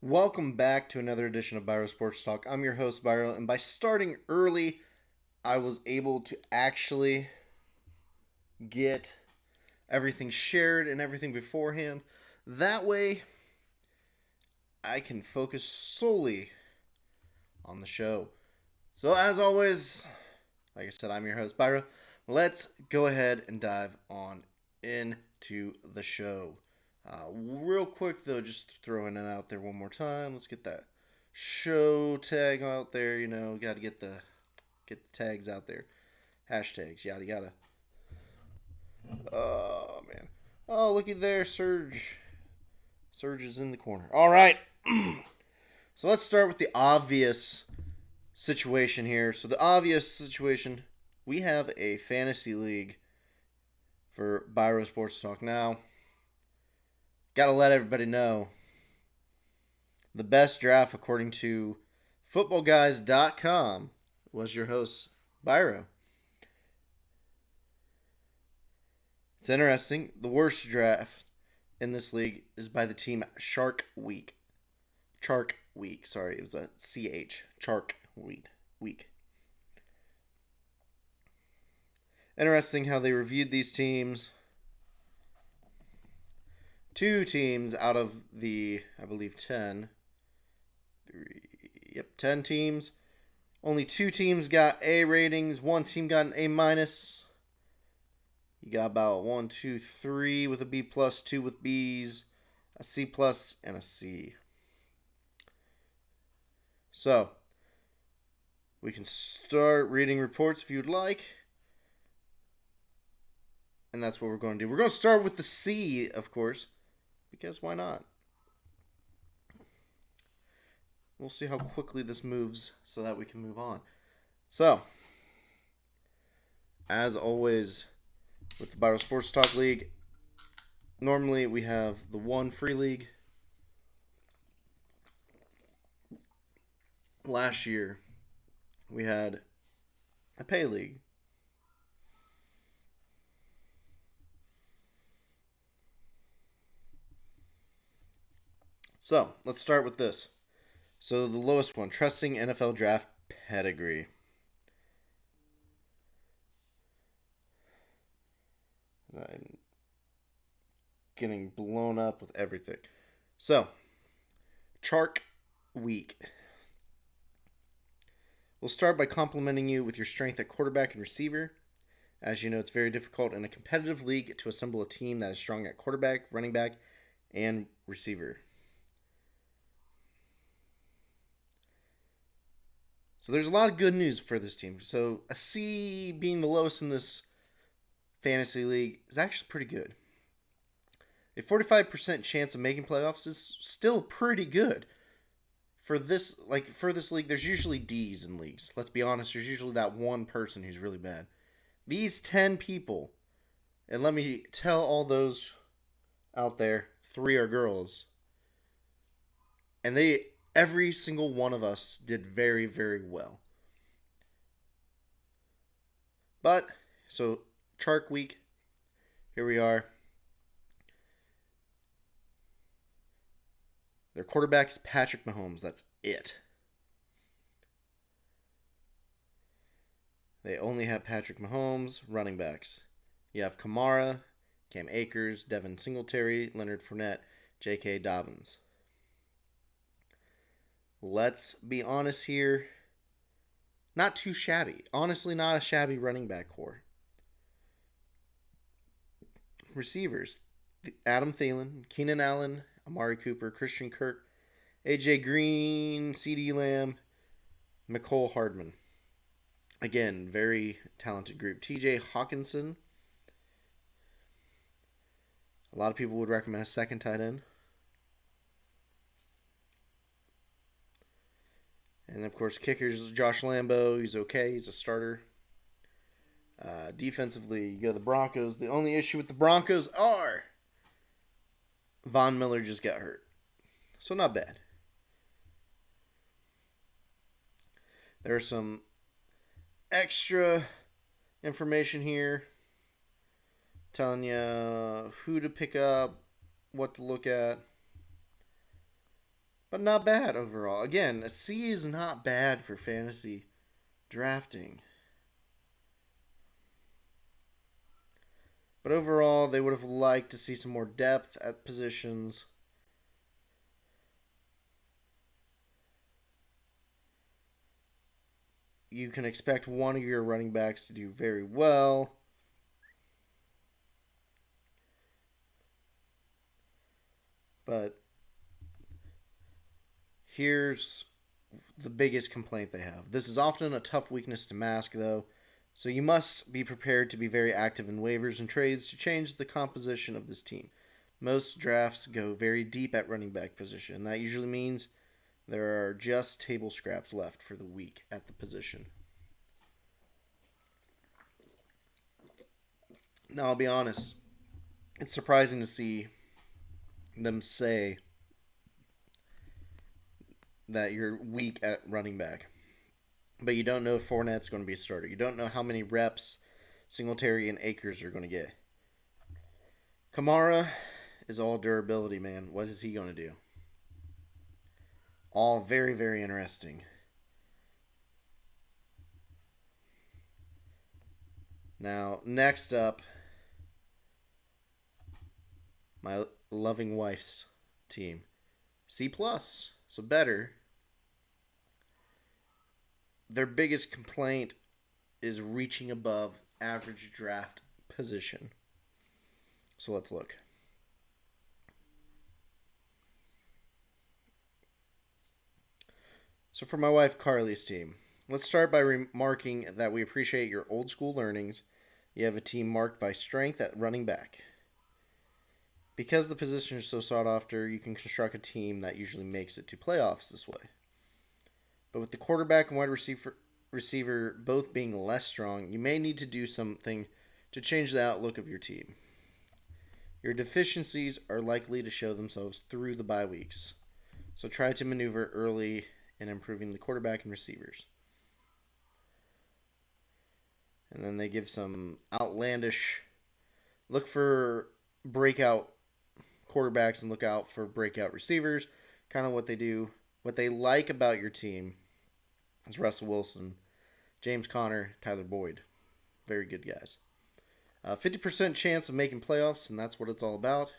Welcome back to another edition of Biro Sports Talk. I'm your host, Biro, and by starting early, I was able to actually get everything shared and everything beforehand. That way, I can focus solely on the show. So, as always, like I said, I'm your host, Biro. Let's go ahead and dive on into the show. Real quick though, just throwing it out there one more time. Let's get that show tag out there. Got to get the tags out there. Hashtags, yada yada. Oh man. Oh looky there, Surge. Surge is in the corner. All right. So let's start with the obvious situation here. So the obvious situation, we have a fantasy league for Biro Sports Talk now. Gotta let everybody know the best draft, according to footballguys.com, was your host, Biro. It's interesting. The worst draft in this league is by the team Shark Week. Chark Week. Sorry, it was a CH. Chark Week. Interesting how they reviewed these teams. 2 teams out of the, I believe, 10. 10 teams. Only 2 teams got A ratings. 1 team got an A minus. You got about 1, 2, 3 with a B plus, 2 with B's, a C plus, and a C. So, we can start reading reports if you'd like. And that's what we're going to do. We're going to start with the C, of course, because why not? We'll see how quickly this moves so that we can move on. So, as always, with the Biro Sports Talk League, normally we have the one free league. Last year, we had a pay league. So, let's start with this. So, the lowest one, trusting NFL draft pedigree. I'm getting blown up with everything. So, Chark Week. We'll start by complimenting you with your strength at quarterback and receiver. As you know, it's very difficult in a competitive league to assemble a team that is strong at quarterback, running back, and receiver. So there's a lot of good news for this team. So a C being the lowest in this fantasy league is actually pretty good. A 45% chance of making playoffs is still pretty good. For this league, there's usually D's in leagues. Let's be honest, there's usually that one person who's really bad. These 10 people, and let me tell all those out there, 3 are girls. And every single one of us did very, very well. But, so, Chark Week, here we are. Their quarterback is Patrick Mahomes. That's it. They only have Patrick Mahomes, running backs. You have Kamara, Cam Akers, Devin Singletary, Leonard Fournette, J.K. Dobbins. Let's be honest here. Not too shabby. Honestly, not a shabby running back core. Receivers. Adam Thielen, Keenan Allen, Amari Cooper, Christian Kirk, A.J. Green, C.D. Lamb, McCole Hardman. Again, very talented group. T.J. Hawkinson. A lot of people would recommend a second tight end. And, of course, kickers, Josh Lambo. He's okay. He's a starter. Defensively, you go the Broncos. The only issue with the Broncos are Von Miller just got hurt. So not bad. There's some extra information here telling you who to pick up, what to look at. but not bad overall. Again, a C is not bad for fantasy drafting. But overall, they would have liked to see some more depth at positions. You can expect one of your running backs to do very well. But here's the biggest complaint they have. This is often a tough weakness to mask, though, so you must be prepared to be very active in waivers and trades to change the composition of this team. Most drafts go very deep at running back position, and that usually means there are just table scraps left for the week at the position. Now, I'll be honest, it's surprising to see them say that you're weak at running back, but you don't know if Fournette's going to be a starter. You don't know how many reps Singletary and Akers are going to get. Kamara is all durability, man. What is he going to do? All very, very interesting. Now, next up, my loving wife's team. C plus, so better. Their biggest complaint is reaching above average draft position. So let's look. So for my wife Carly's team, let's start by remarking that we appreciate your old school learnings. You have a team marked by strength at running back. Because the position is so sought after, you can construct a team that usually makes it to playoffs this way. But with the quarterback and wide receiver both being less strong, you may need to do something to change the outlook of your team. Your deficiencies are likely to show themselves through the bye weeks, so try to maneuver early in improving the quarterback and receivers. And then they give some outlandish look for breakout quarterbacks and look out for breakout receivers. Kind of what they do. What they like about your team is Russell Wilson, James Conner, Tyler Boyd. Very good guys. 50% chance of making playoffs, and that's what it's all about.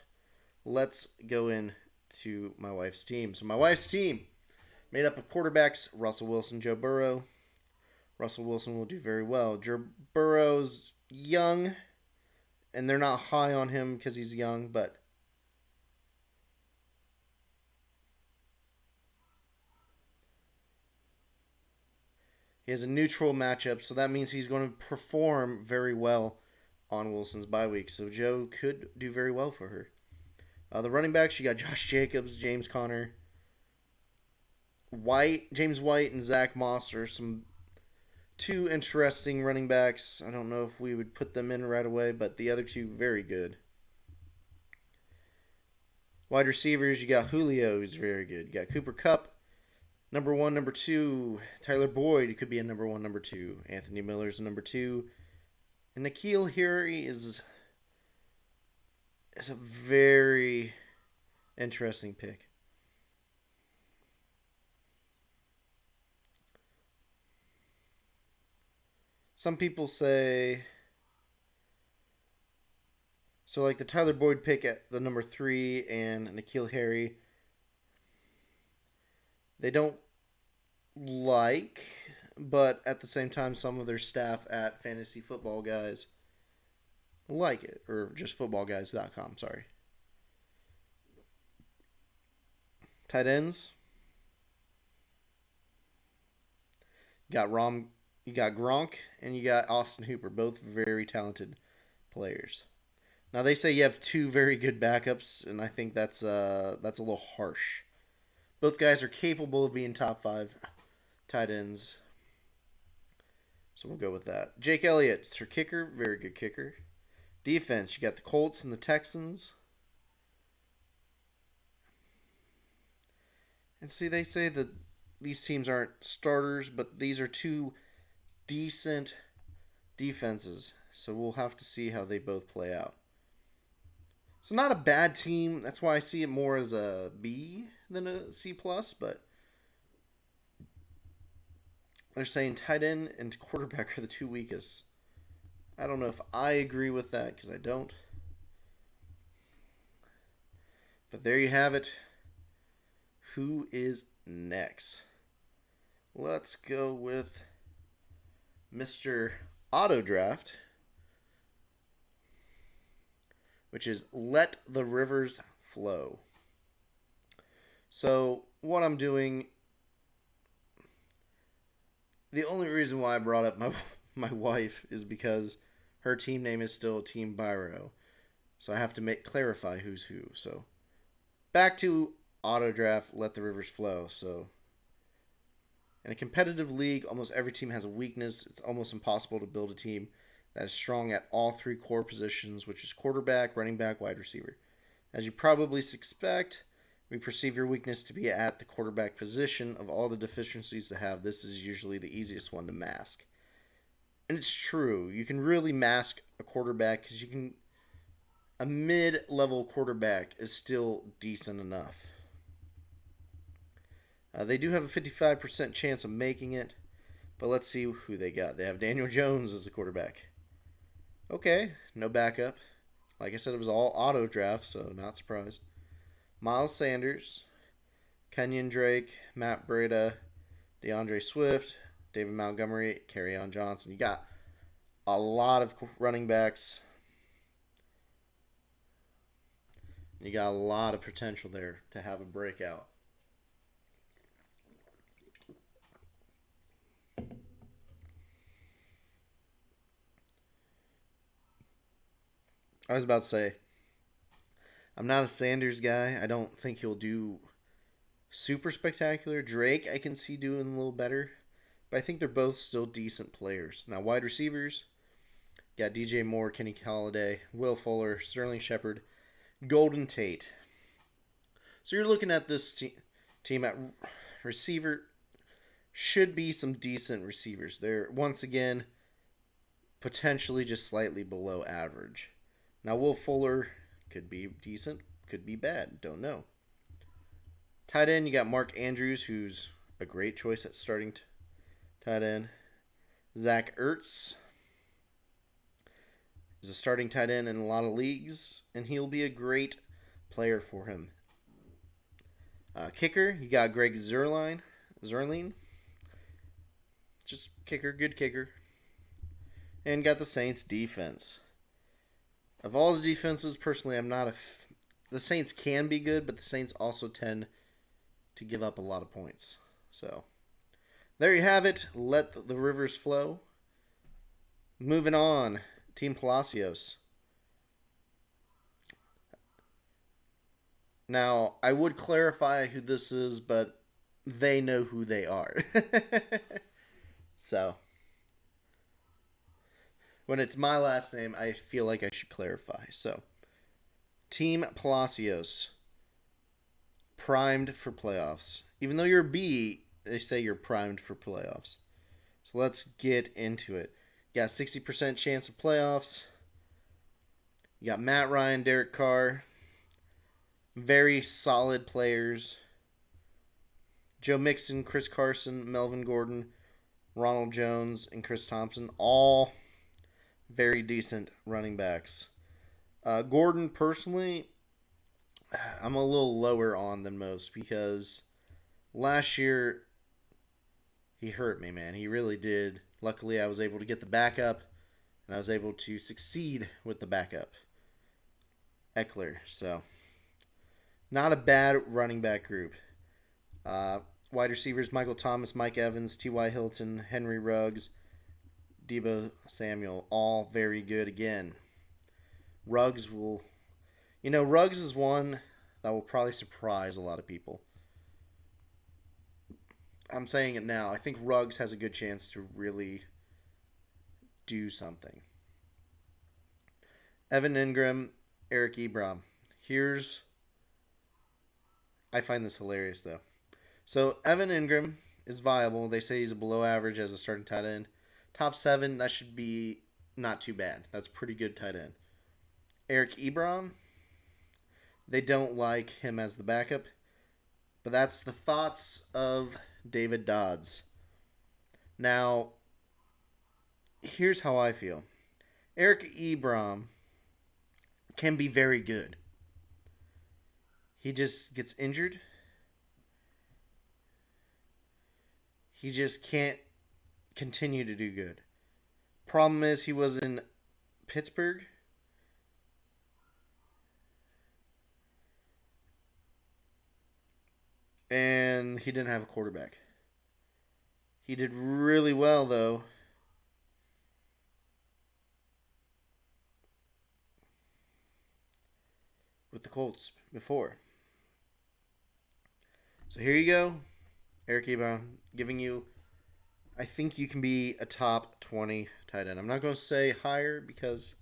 Let's go into my wife's team. So my wife's team, made up of quarterbacks, Russell Wilson, Joe Burrow. Russell Wilson will do very well. Joe Burrow's young, and they're not high on him because he's young, but he has a neutral matchup, so that means he's going to perform very well on Wilson's bye week. So Joe could do very well for her. The running backs, you got Josh Jacobs, James Conner, James White, and Zach Moss are some two interesting running backs. I don't know if we would put them in right away, but the other two, very good. Wide receivers, you got Julio, who's very good. You got Cooper Kupp, number one, number two. Tyler Boyd could be a number one, number two. Anthony Miller's a number two. And N'Keal Harry is a very interesting pick. Some people say, so like the Tyler Boyd pick at the number 3 and N'Keal Harry, they don't like, but at the same time, some of their staff at Fantasy Football Guys like it, or just footballguys.com, sorry. Tight ends. You got Gronk and you got Austin Hooper, both very talented players. Now they say you have two very good backups, and I think that's a little harsh. Both guys are capable of being top 5 tight ends, so we'll go with that. Jake Elliott's her kicker, very good kicker. Defense, you got the Colts and the Texans. And see, they say that these teams aren't starters, but these are two decent defenses. So we'll have to see how they both play out. So not a bad team. That's why I see it more as a B than a C plus. But they're saying tight end and quarterback are the two weakest. I don't know if I agree with that because I don't. But there you have it. Who is next? Let's go with Mr. Auto Draft, which is Let the Rivers Flow. So, what I'm doing, the only reason why I brought up my wife is because her team name is still Team Biro. So I have to clarify who's who. So, back to Auto Draft, Let the Rivers Flow. So, in a competitive league, almost every team has a weakness. It's almost impossible to build a team that is strong at all three core positions, which is quarterback, running back, wide receiver. As you probably suspect, we perceive your weakness to be at the quarterback position. Of all the deficiencies to have, this is usually the easiest one to mask. And it's true. You can really mask a quarterback because a mid-level quarterback is still decent enough. They do have a 55% chance of making it, but let's see who they got. They have Daniel Jones as a quarterback. Okay, no backup. Like I said, it was all auto draft, so not surprised. Miles Sanders, Kenyon Drake, Matt Breida, DeAndre Swift, David Montgomery, Kerryon Johnson. You got a lot of running backs. You got a lot of potential there to have a breakout. I was about to say, I'm not a Sanders guy. I don't think he'll do super spectacular. Drake, I can see doing a little better. But I think they're both still decent players. Now, wide receivers, got DJ Moore, Kenny Golladay, Will Fuller, Sterling Shepard, Golden Tate. So you're looking at this team at receiver. Should be some decent receivers. They're, once again, potentially just slightly below average. Now, Will Fuller could be decent, could be bad. Don't know. Tight end, you got Mark Andrews, who's a great choice at starting tight end. Zach Ertz is a starting tight end in a lot of leagues, and he'll be a great player for him. Kicker, you got Greg Zuerlein. Just kicker, good kicker. And got the Saints defense. Of all the defenses, personally, I'm not the Saints can be good, but the Saints also tend to give up a lot of points. So, there you have it. Let the rivers flow. Moving on, Team Palacios. Now, I would clarify who this is, but they know who they are. So, when it's my last name, I feel like I should clarify. So, Team Palacios, primed for playoffs. Even though you're a B, they say you're primed for playoffs. So let's get into it. You got 60% chance of playoffs. You got Matt Ryan, Derek Carr. Very solid players. Joe Mixon, Chris Carson, Melvin Gordon, Ronald Jones, and Chris Thompson. All very decent running backs. Gordon, personally, I'm a little lower on than most because last year he hurt me, man. He really did. Luckily, I was able to get the backup, and I was able to succeed with the backup, Eckler. So, not a bad running back group. Wide receivers, Michael Thomas, Mike Evans, T.Y. Hilton, Henry Ruggs, Deebo Samuel, all very good again. Ruggs is one that will probably surprise a lot of people. I'm saying it now. I think Ruggs has a good chance to really do something. Evan Ingram, Eric Ebron. I find this hilarious, though. So, Evan Ingram is viable. They say he's a below average as a starting tight end. Top 7, that should be not too bad. That's pretty good tight end. Eric Ebron, They don't like him as the backup. But that's the thoughts of David Dodds. Now, here's how I feel. Eric Ebron can be very good. He just gets injured. He just can't continue to do good. Problem is, he was in Pittsburgh. And he didn't have a quarterback. He did really well, though, with the Colts before. So here you go, Eric Ebron, giving you, I think you can be a top 20 tight end. I'm not going to say higher because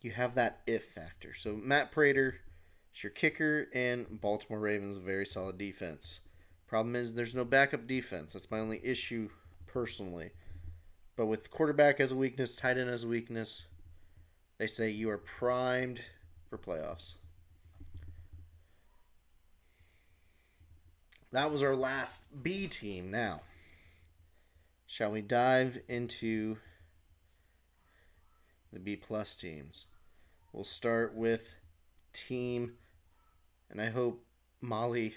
you have that if factor. So Matt Prater is your kicker, and Baltimore Ravens, a very solid defense. Problem is there's no backup defense. That's my only issue personally. But with quarterback as a weakness, tight end as a weakness, they say you are primed for playoffs. That was our last B team. Now, shall we dive into the B plus teams? We'll start with team, and I hope Molly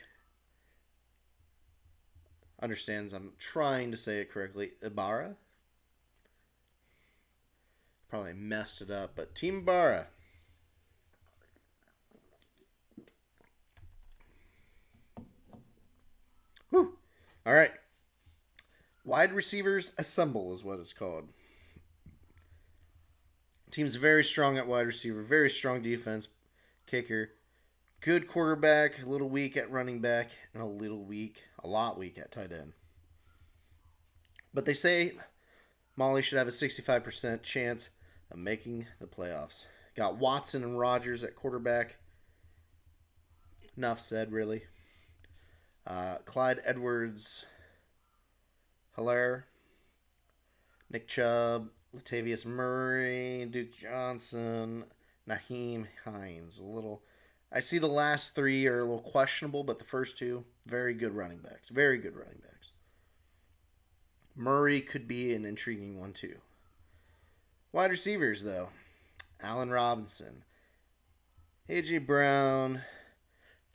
understands I'm trying to say it correctly. Ibarra? Probably messed it up, but Team Ibarra. Whew. All right. Wide receivers assemble is what it's called. Team's very strong at wide receiver, very strong defense, kicker, good quarterback, a little weak at running back, and a lot weak at tight end. But they say Molly should have a 65% chance of making the playoffs. Got Watson and Rodgers at quarterback. Enough said, really. Clyde Edwards, Hilaire, Nick Chubb, Latavius Murray, Duke Johnson, Naheem Hines. I see the last three are a little questionable, but the first two, very good running backs. Very good running backs. Murray could be an intriguing one, too. Wide receivers, though. Allen Robinson, A.J. Brown,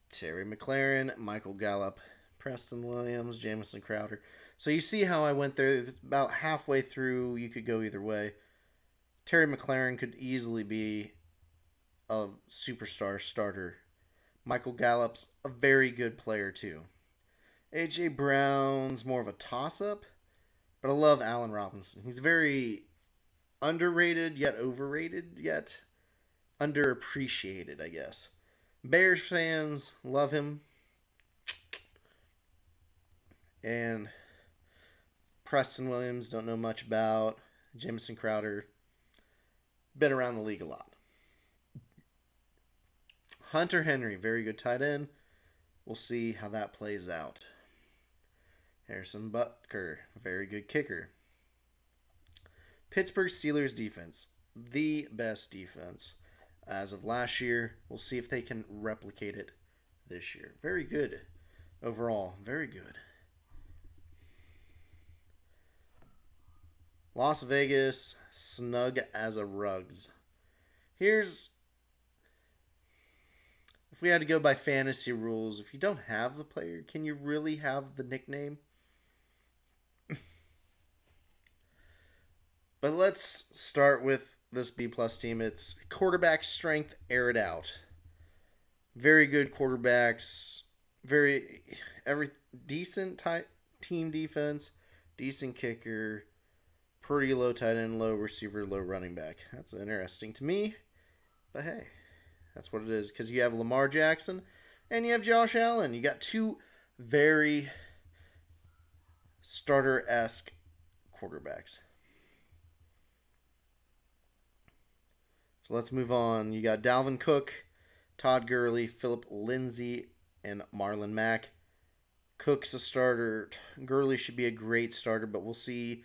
Terry McLaurin, Michael Gallup, Preston Williams, Jamison Crowder. So you see how I went there. It's about halfway through, you could go either way. Terry McLaurin could easily be a superstar starter. Michael Gallup's a very good player, too. A.J. Brown's more of a toss-up, but I love Allen Robinson. He's very underrated, yet overrated, yet underappreciated, I guess. Bears fans love him. And Preston Williams, don't know much about. Jamison Crowder, been around the league a lot. Hunter Henry, very good tight end. We'll see how that plays out. Harrison Butker, very good kicker. Pittsburgh Steelers defense, the best defense as of last year. We'll see if they can replicate it this year. Very good overall, very good. Las Vegas, snug as a rugs. If we had to go by fantasy rules, if you don't have the player, can you really have the nickname? But let's start with this B plus team. It's quarterback strength, air it out. Very good quarterbacks, every decent team defense, decent kicker, pretty low tight end, low receiver, low running back. That's interesting to me, but hey, that's what it is. Because you have Lamar Jackson and you have Josh Allen. You got two very starter-esque quarterbacks. So let's move on. You got Dalvin Cook, Todd Gurley, Philip Lindsay, and Marlon Mack. Cook's a starter. Gurley should be a great starter, but we'll see.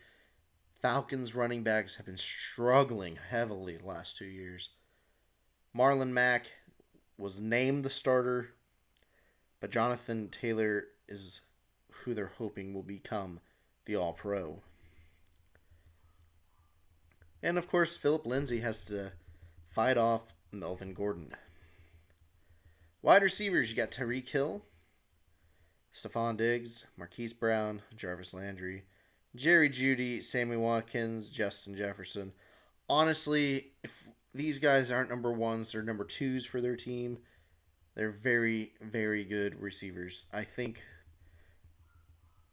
Falcons running backs have been struggling heavily the last 2 years. Marlon Mack was named the starter, but Jonathan Taylor is who they're hoping will become the All-Pro. And of course, Philip Lindsay has to fight off Melvin Gordon. Wide receivers, you got Tyreek Hill, Stephon Diggs, Marquise Brown, Jarvis Landry, Jerry Jeudy, Sammy Watkins, Justin Jefferson. Honestly, if these guys aren't number ones, they're number twos for their team. They're very, very good receivers. I think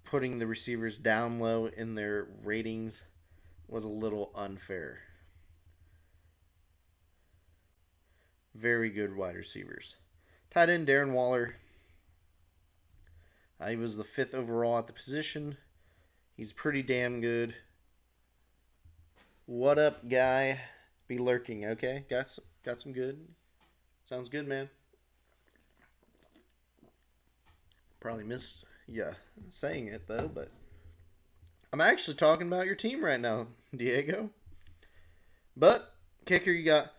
putting the receivers down low in their ratings was a little unfair. Very good wide receivers. Tight end Darren Waller. He was the 5th overall at the position. He's pretty damn good. What up, guy? Be lurking, okay? Got some good. Sounds good, man. Probably missed saying it though, but I'm actually talking about your team right now, Diego. But kicker, you got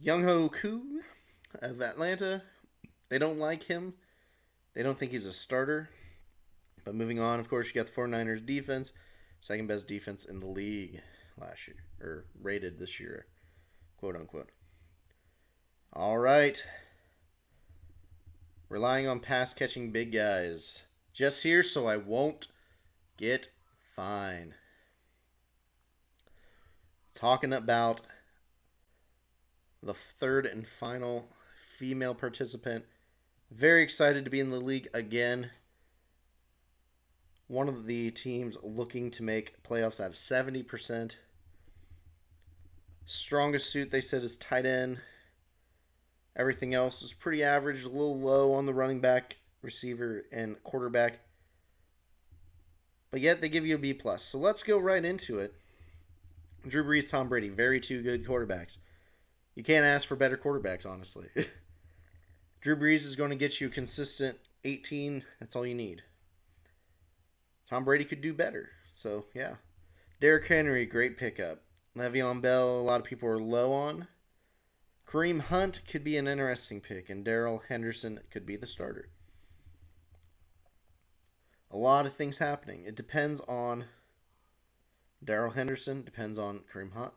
Younghoe Koo of Atlanta. They don't like him. They don't think he's a starter. But moving on, of course, you got the 49ers defense, second best defense in the league last year, or rated this year, quote unquote. All right. Relying on pass catching big guys. Just here so I won't get fined. Talking about the third and final female participant. Very excited to be in the league again. One of the teams looking to make playoffs at 70%. Strongest suit, they said, is tight end. Everything else is pretty average, a little low on the running back, receiver, and quarterback. But yet they give you a B+. So let's go right into it. Drew Brees, Tom Brady, very two good quarterbacks. You can't ask for better quarterbacks, honestly. Drew Brees is going to get you a consistent 18. That's all you need. Tom Brady could do better. So, yeah. Derrick Henry, great pickup. Le'Veon Bell, a lot of people are low on. Kareem Hunt could be an interesting pick, and Darrell Henderson could be the starter. A lot of things happening. It depends on Darrell Henderson, depends on Kareem Hunt.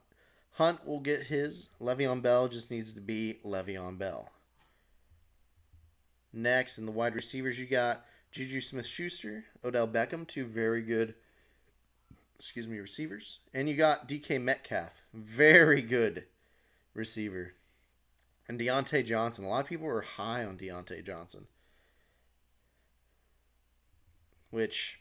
Hunt will get his. Le'Veon Bell just needs to be Le'Veon Bell. Next, in the wide receivers, you got Juju Smith-Schuster, Odell Beckham, two very good receivers. And you got DK Metcalf, very good receiver. And Deontay Johnson. A lot of people are high on Deontay Johnson, which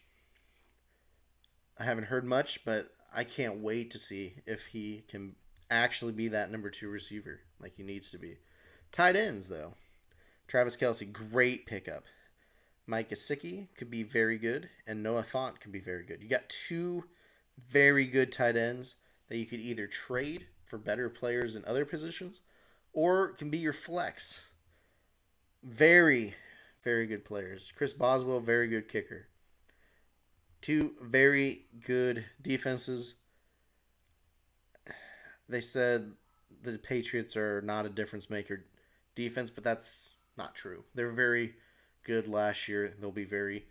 I haven't heard much, but I can't wait to see if he can actually be that number 2 receiver like he needs to be. Tight ends, though. Travis Kelce, great pickup. Mike Gesicki could be very good, and Noah Fant could be very good. You got two very good tight ends that you could either trade for better players in other positions, or can be your flex. Very, very good players. Chris Boswell, very good kicker. Two very good defenses. They said the Patriots are not a difference maker defense, but that's not true. They're very good last year. They'll be very,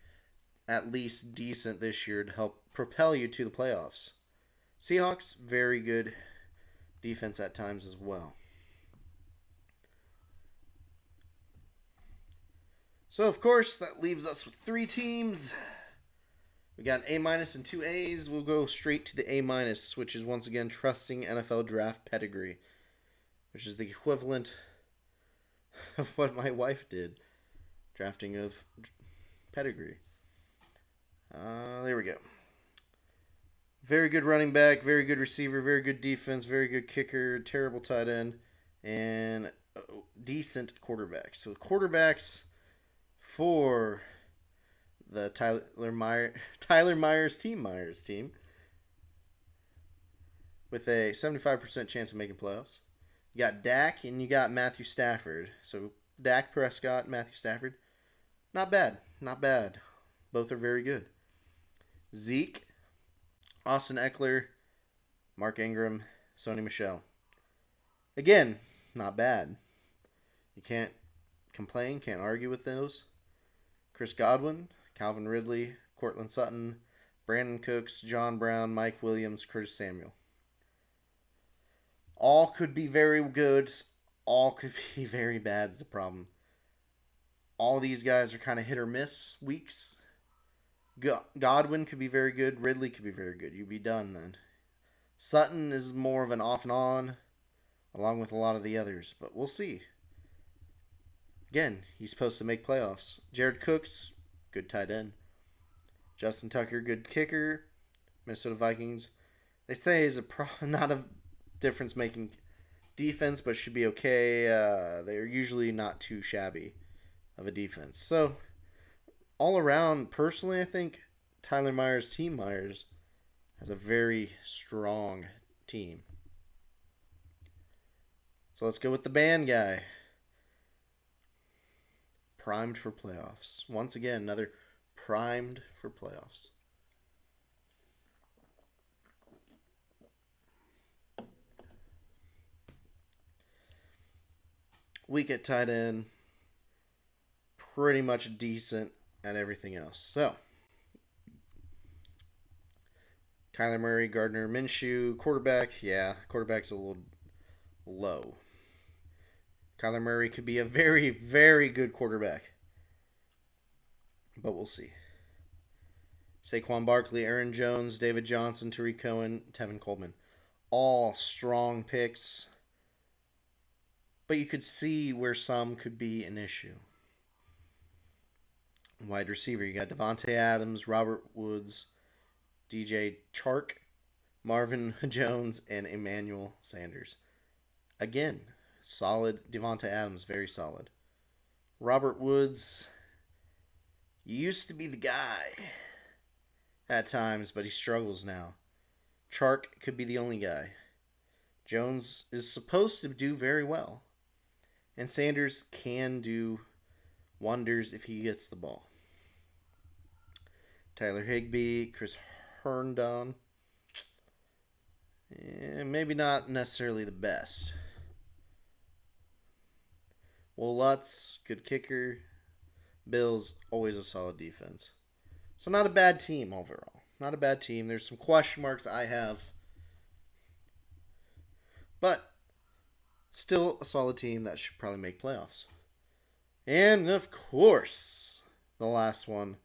at least decent this year to help propel you to the playoffs. Seahawks, very good defense at times as well. So, of course, that leaves us with 3 teams. We got an A- and 2 A's. We'll go straight to the A-, which is once again trusting NFL draft pedigree, which is the equivalent of what my wife did, drafting of pedigree. There we go. Very good running back, very good receiver, very good defense, very good kicker, terrible tight end, and decent quarterback. So quarterbacks for the Tyler Myers team with a 75% chance of making playoffs. You got Dak and you got Matthew Stafford. So Dak Prescott, Matthew Stafford. Not bad. Not bad. Both are very good. Zeke, Austin Eckler, Mark Ingram, Sony Michel. Again, not bad. You can't complain, can't argue with those. Chris Godwin, Calvin Ridley, Cortland Sutton, Brandon Cooks, John Brown, Mike Williams, Curtis Samuel. All could be very good. All could be very bad is the problem. All these guys are kind of hit or miss weeks. Godwin could be very good. Ridley could be very good. You'd be done then. Sutton is more of an off and on, along with a lot of the others. But we'll see. Again, he's supposed to make playoffs. Jared Cooks, good tight end. Justin Tucker, good kicker. Minnesota Vikings. They say is not a difference-making defense, but should be okay. They're usually not too shabby of a defense. So, all around, personally, I think Tyler Myers, Team Myers, has a very strong team. So let's go with the band guy. Primed for playoffs. Once again, another primed for playoffs. Weak at tight end. Pretty much decent at everything else. So, Kyler Murray, Gardner Minshew, quarterback. Yeah, quarterback's a little low. Kyler Murray could be a very, very good quarterback. But we'll see. Saquon Barkley, Aaron Jones, David Johnson, Tariq Cohen, Tevin Coleman. All strong picks. But you could see where some could be an issue. Wide receiver, you got Devontae Adams, Robert Woods, DJ Chark, Marvin Jones, and Emmanuel Sanders. Again, solid. Devontae Adams, very solid. Robert Woods used to be the guy at times, but he struggles now. Chark could be the only guy. Jones is supposed to do very well. And Sanders can do wonders if he gets the ball. Tyler Higbee, Chris Herndon. Maybe not necessarily the best. Will Lutz, good kicker. Bills, always a solid defense. So not a bad team overall. Not a bad team. There's some question marks I have. But still a solid team that should probably make playoffs. And of course, the last one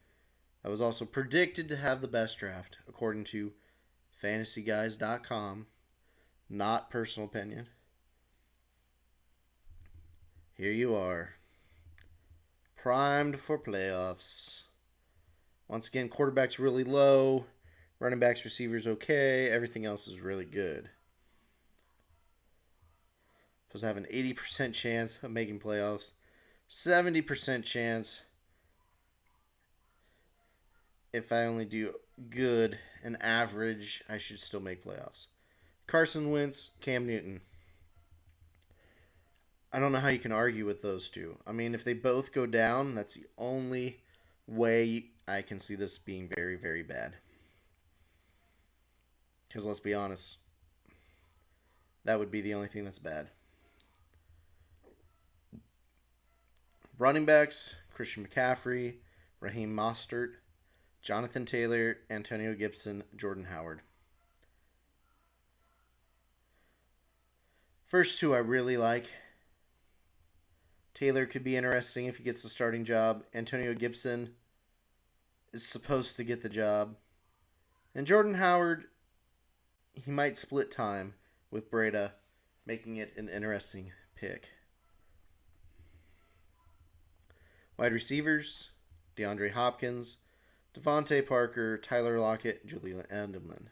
that was also predicted to have the best draft, according to FantasyGuys.com. Not personal opinion. Here you are. Primed for playoffs. Once again, quarterback's really low. Running backs, receivers okay. Everything else is really good. Supposed to have an 80% chance of making playoffs. 70% chance if I only do good and average, I should still make playoffs. Carson Wentz, Cam Newton. I don't know how you can argue with those two. I mean, if they both go down, that's the only way I can see this being very, very bad. Because let's be honest, that would be the only thing that's bad. Running backs, Christian McCaffrey, Raheem Mostert, Jonathan Taylor, Antonio Gibson, Jordan Howard. First two I really like. Taylor could be interesting if he gets the starting job. Antonio Gibson is supposed to get the job. And Jordan Howard, he might split time with Breda, making it an interesting pick. Wide receivers, DeAndre Hopkins, Devontae Parker, Tyler Lockett, Julian Edelman.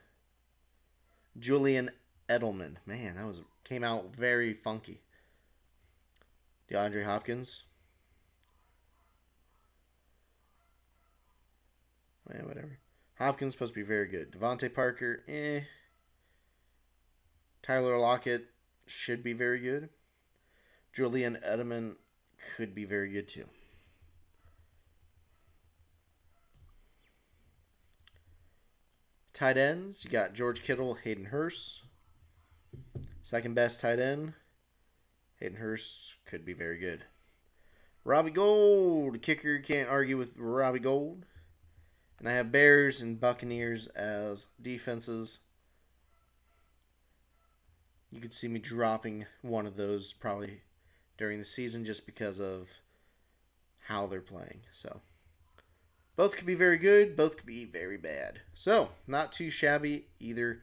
Man, came out very funky. DeAndre Hopkins. Whatever. Hopkins supposed to be very good. Devontae Parker, Tyler Lockett should be very good. Julian Edelman could be very good too. Tight ends, you got George Kittle, Hayden Hurst. Second best tight end, Hayden Hurst could be very good. Robbie Gold, kicker, can't argue with Robbie Gold. And I have Bears and Buccaneers as defenses. You could see me dropping one of those probably during the season just because of how they're playing. So both could be very good, both could be very bad. So not too shabby either.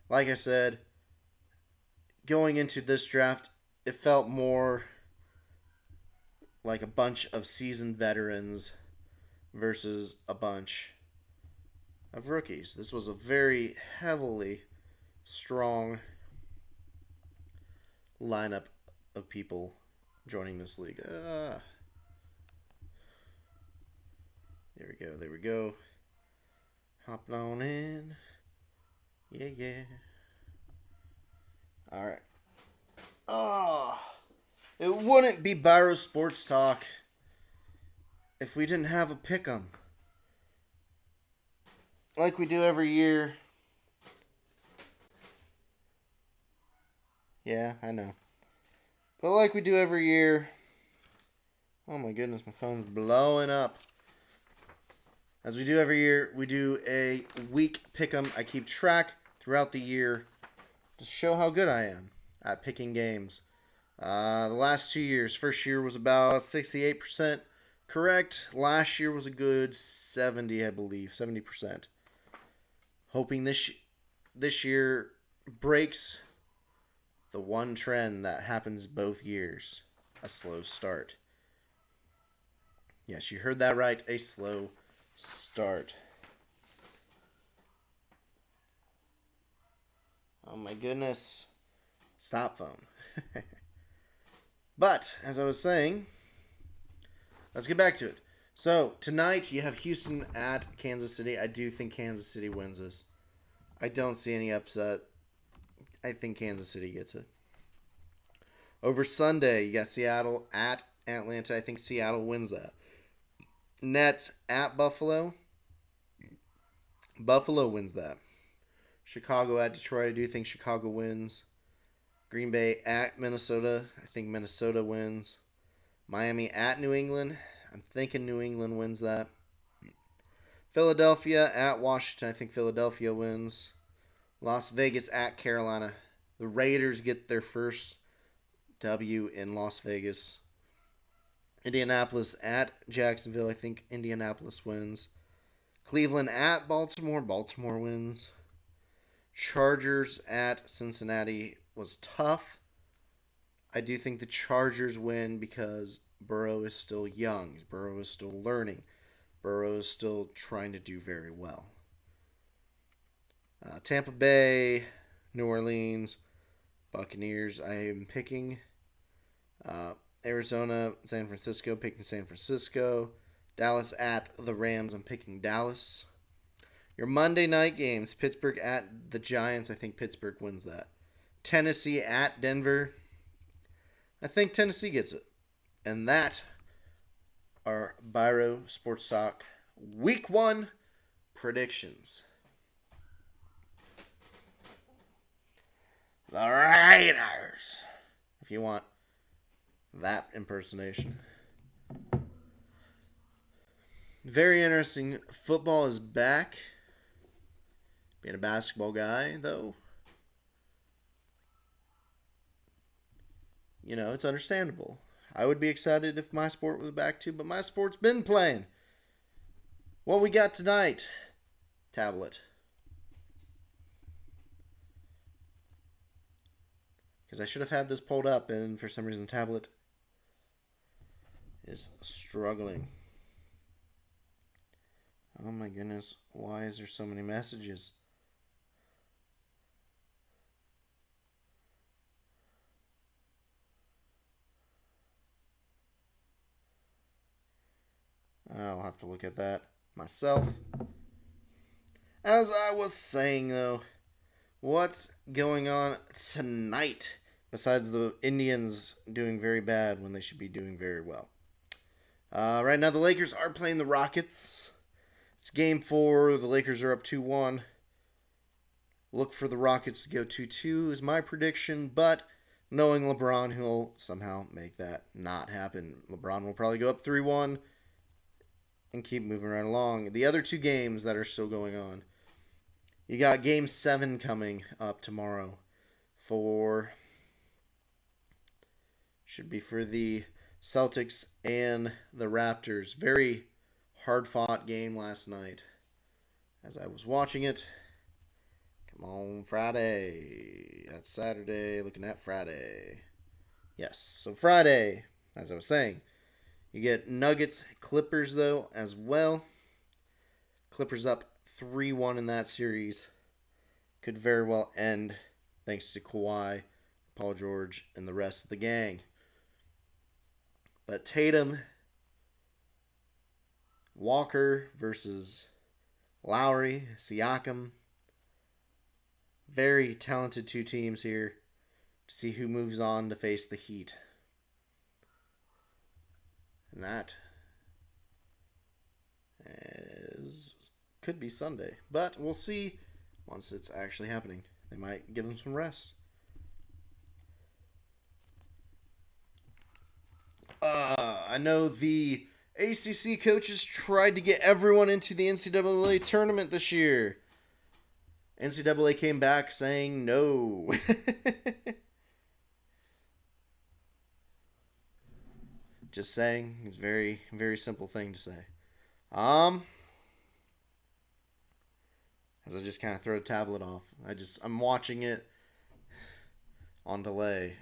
Like I said, going into this draft, it felt more like a bunch of seasoned veterans versus a bunch of rookies. This was a very heavily strong lineup of people joining this league. There we go. There we go. Hopping on in. Yeah, yeah. All right. Oh, it wouldn't be Biro Sports Talk if we didn't have a pick'em. Like we do every year. Yeah, I know. But like we do every year. Oh my goodness, my phone's blowing up. As we do every year, we do a week pick'em. I keep track throughout the year to show how good I am at picking games. The last 2 years, first year was about 68% correct. Last year was a good 70, I believe, 70%. Hoping this year breaks the one trend that happens both years, a slow start. Yes, you heard that right, a slow start. Oh my goodness. Stop phone. But, as I was saying, let's get back to it. So, tonight you have Houston at Kansas City. I do think Kansas City wins this. I don't see any upset. I think Kansas City gets it. Over Sunday, you got Seattle at Atlanta. I think Seattle wins that. Nets at Buffalo. Buffalo wins that. Chicago at Detroit. I do think Chicago wins. Green Bay at Minnesota. I think Minnesota wins. Miami at New England. I'm thinking New England wins that. Philadelphia at Washington. I think Philadelphia wins. Las Vegas at Carolina. The Raiders get their first W in Las Vegas. Indianapolis at Jacksonville. I think Indianapolis wins. Cleveland at Baltimore. Baltimore wins. Chargers at Cincinnati was tough. I do think the Chargers win because Burrow is still young. Burrow is still learning. Burrow is still trying to do very well. Tampa Bay, New Orleans, Buccaneers. I am picking Arizona, San Francisco. Picking San Francisco. Dallas at the Rams. I'm picking Dallas. Your Monday night games, Pittsburgh at the Giants. I think Pittsburgh wins that. Tennessee at Denver. I think Tennessee gets it. And that are Biro Sports Talk Week 1 predictions. The Raiders. If you want that impersonation. Very interesting. Football is back. Being a basketball guy, though, you know, it's understandable. I would be excited if my sport was back too, but my sport's been playing. What we got tonight? Tablet. Because I should have had this pulled up, and for some reason, tablet is struggling. Oh my goodness, why is there so many messages? I'll have to look at that myself. As I was saying, though, what's going on tonight besides the Indians doing very bad when they should be doing very well? Right now, the Lakers are playing the Rockets. It's game 4. The Lakers are up 2-1. Look for the Rockets to go 2-2 is my prediction, but knowing LeBron, he'll somehow make that not happen. LeBron will probably go up 3-1 and keep moving right along. The other two games that are still going on. You got Game 7 coming up tomorrow for... should be for the Celtics and the Raptors. Very hard-fought game last night as I was watching it. Come on, Friday. That's Saturday. Looking at Friday. Yes, so Friday, as I was saying. You get Nuggets, Clippers, though, as well. Clippers up 3-1 in that series. Could very well end thanks to Kawhi, Paul George, and the rest of the gang. But Tatum, Walker versus Lowry, Siakam. Very talented two teams here to see who moves on to face the Heat. And that could be Sunday. But we'll see once it's actually happening. They might give them some rest. I know the ACC coaches tried to get everyone into the NCAA tournament this year. NCAA came back saying no. Just saying. It's a very, very simple thing to say. As I just kind of throw a tablet off. I'm watching it on delay.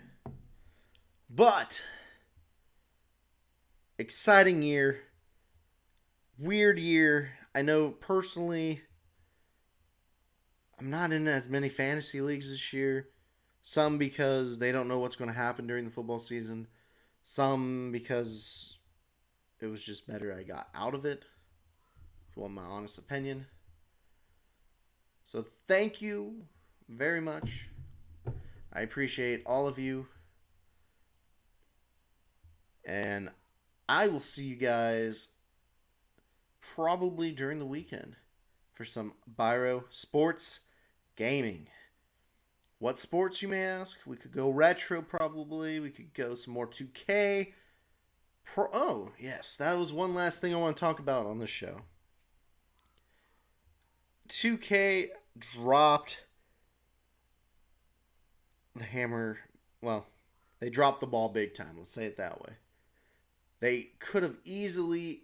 But exciting year. Weird year. I know personally I'm not in as many fantasy leagues this year. Some because they don't know what's going to happen during the football season. Some because it was just better I got out of it. If you want my honest opinion. So thank you very much. I appreciate all of you. And I will see you guys probably during the weekend for some Biro sports gaming. What sports, you may ask? We could go retro probably. We could go some more 2K. Oh, yes. That was one last thing I want to talk about on this show. 2K dropped the hammer. Well, they dropped the ball big time. Let's say it that way. They could have easily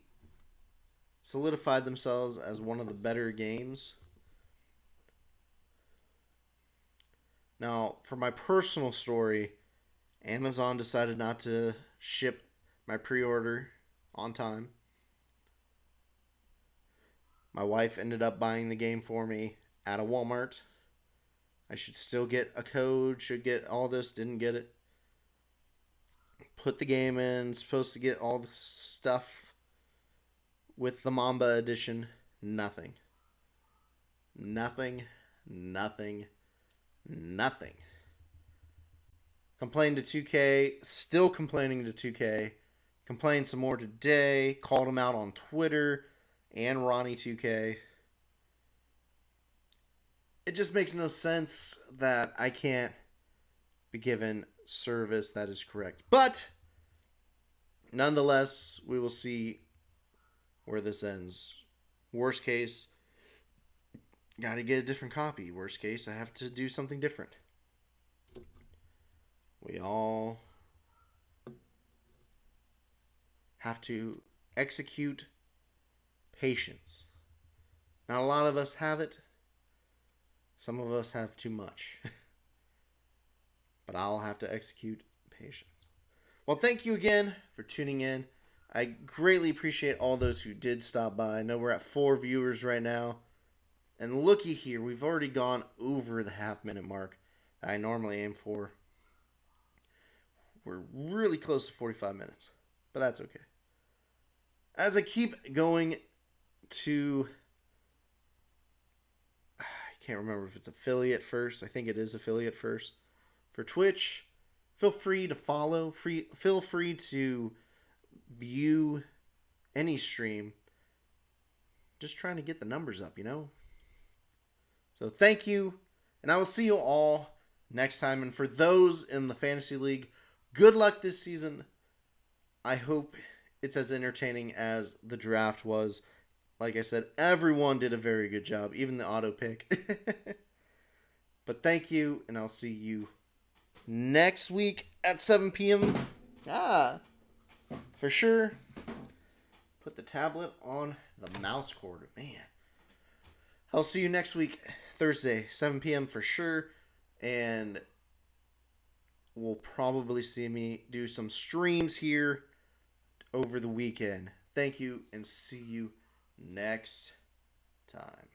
solidified themselves as one of the better games. Now, for my personal story, Amazon decided not to ship my pre-order on time. My wife ended up buying the game for me at a Walmart. I should still get a code, should get all this, didn't get it. Put the game in, supposed to get all the stuff with the Mamba edition. Nothing. Nothing. Complained to 2K, still complaining to 2K. Complained some more today, called him out on Twitter and Ronnie 2K. It just makes no sense that I can't be given service that is correct. But nonetheless, we will see where this ends. Worst case, got to get a different copy. Worst case, I have to do something different. We all have to execute patience. Not a lot of us have it. Some of us have too much. But I'll have to execute patience. Well, thank you again for tuning in. I greatly appreciate all those who did stop by. I know we're at 4 viewers right now. And looky here, we've already gone over the half-minute mark that I normally aim for. We're really close to 45 minutes. But that's okay. As I keep going to... I can't remember if it's affiliate first. I think it is affiliate first. For Twitch, feel free to follow. Feel free to view any stream. Just trying to get the numbers up, you know? So thank you. And I will see you all next time. And for those in the Fantasy League, good luck this season. I hope it's as entertaining as the draft was. Like I said, everyone did a very good job, even the auto pick. But thank you, and I'll see you next week at 7 p.m. For sure. Put the tablet on the mouse cord. Man. I'll see you next week, Thursday, 7 p.m. for sure. And we'll probably see me do some streams here over the weekend. Thank you, and see you next time.